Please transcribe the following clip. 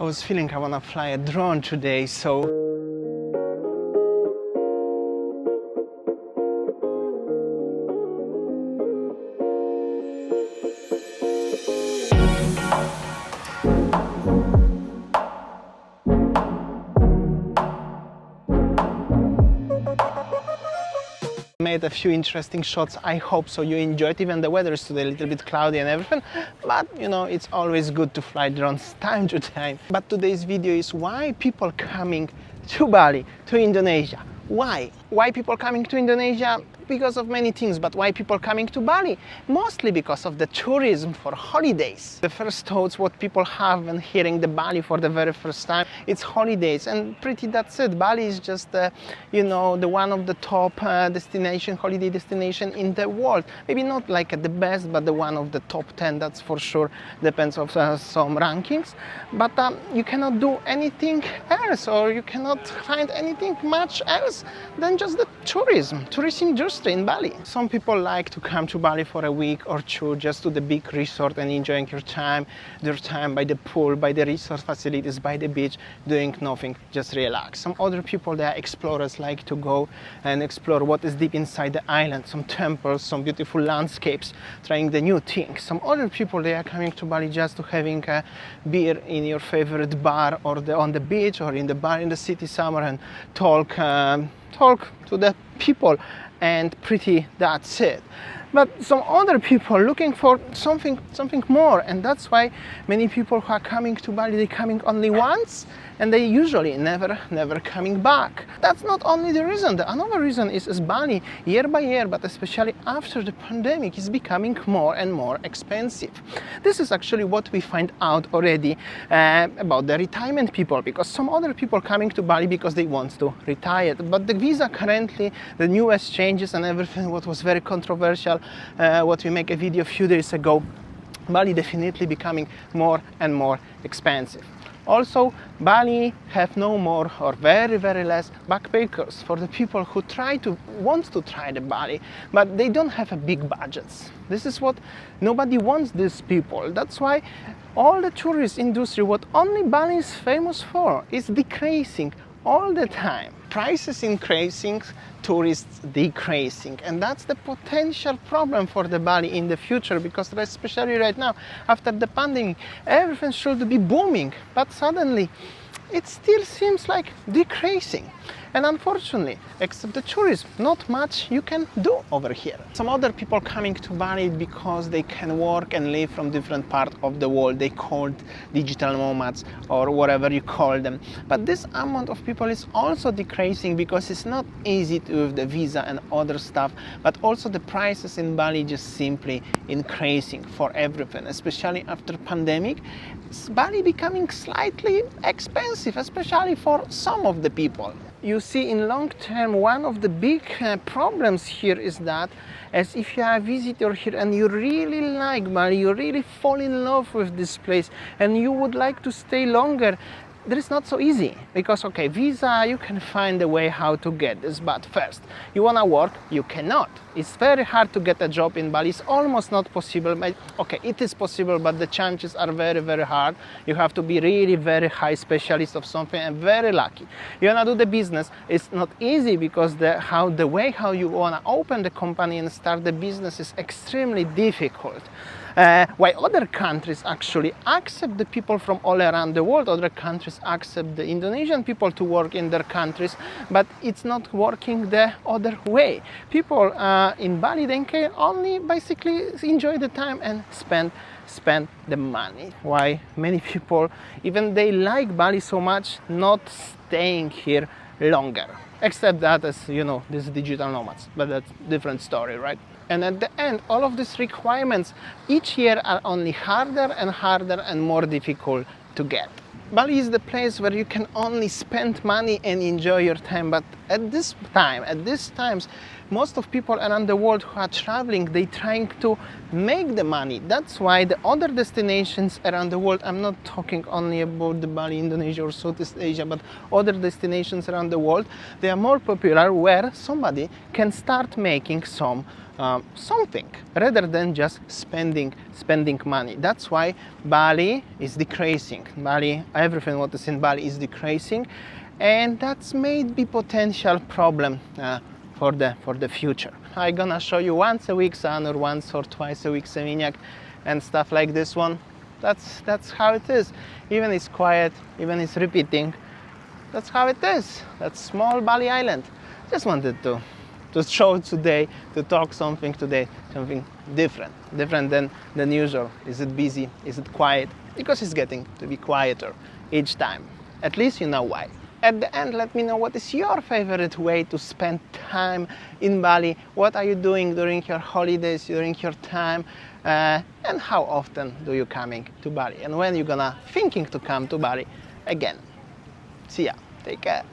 I was feeling I wanna fly a drone today, so made a few interesting shots. I hope so you enjoyed. Even the weather is today a little bit cloudy and everything, but you know, it's always good to fly drones time to time. But today's video is why people coming to Bali, to Indonesia. Why people coming to Indonesia? Because of many things, but why people coming to Bali? Mostly because of the tourism for holidays. The first thoughts what people have when hearing the Bali for the very first time, it's holidays, and pretty that's it. Bali is just you know, the one of the top holiday destination in the world. Maybe not like the best, but the one of the top 10, that's for sure. Depends on some rankings, but you cannot do anything else, or you cannot find anything much else than just the tourism industry in Bali. Some people like to come to Bali for a week or two just to the big resort and enjoying their time by the pool, by the resort facilities, by the beach, doing nothing, just relax. Some other people, they are explorers, like to go and explore what is deep inside the island, some temples, some beautiful landscapes, trying the new things. Some other people, they are coming to Bali just to having a beer in your favorite bar, or on the beach, or in the bar in the city somewhere, and talk to the people, and pretty that's it. But some other people looking for something more, and that's why many people who are coming to Bali, they coming only once, and they usually never coming back. That's not only the reason. Another reason is Bali, year by year, but especially after the pandemic, is becoming more and more expensive. This is actually what we find out already about the retirement people, because some other people coming to Bali because they want to retire, but the visa currently, the newest changes and everything, what was very controversial, what we make a video a few days ago, Bali definitely becoming more and more expensive. Also, Bali have no more, or very less, backpackers, for the people who want to try the Bali, but they don't have a big budgets. This is what nobody wants, these people. That's why all the tourist industry, what only Bali is famous for, is decreasing all the time. Prices increasing, tourists decreasing, and that's the potential problem for the Bali in the future, because especially right now, after the pandemic, everything should be booming, but suddenly it still seems like decreasing. And unfortunately, except the tourism, not much you can do over here. Some other people coming to Bali because they can work and live from different parts of the world. They called digital nomads, or whatever you call them. But this amount of people is also decreasing because it's not easy with the visa and other stuff, but also the prices in Bali just simply increasing for everything, especially after pandemic. Bali becoming slightly expensive, especially for some of the people. You see, in long term, one of the big problems here is that, as if you are a visitor here and you really like Bali, you really fall in love with this place and you would like to stay longer, that is not so easy, because okay, visa, you can find a way how to get this, but first, you wanna work, you cannot. It's very hard to get a job in Bali. It's almost not possible. Okay, it is possible, but the chances are very hard. You have to be really very high specialist of something and very lucky. You wanna do the business, it's not easy, because the way how you wanna open the company and start the business is extremely difficult. Why other countries actually accept the people from all around the world. Other countries accept the Indonesian people to work in their countries, but it's not working the other way. People in Bali, they can only basically enjoy the time and spend the money. Why many people, even they like Bali so much, not staying here longer. Except that, as you know, these digital nomads, but that's a different story, right? And at the end, all of these requirements each year are only harder and more difficult to get. Bali is the place where you can only spend money and enjoy your time, but at these times, most of people around the world who are traveling, they trying to make the money. That's why the other destinations around the world, I'm not talking only about the Bali, Indonesia or Southeast Asia, but other destinations around the world, they are more popular, where somebody can start making some something rather than just spending money. That's why Bali is decreasing. Everything what is in Bali is decreasing, and that's maybe potential problem for the future. I'm gonna show you once a week sun or once or twice a week Seminyak and stuff like this one. That's how it is. Even it's quiet, even it's repeating. That's how it is. That's small Bali Island. Just wanted to show today, to talk something today, something different than usual. Is it busy? Is it quiet? Because it's getting to be quieter each time. At least you know why. At the end, let me know what is your favorite way to spend time in Bali. What are you doing during your holidays, during your time, and how often do you coming to Bali? And when you gonna thinking to come to Bali again? See ya. Take care.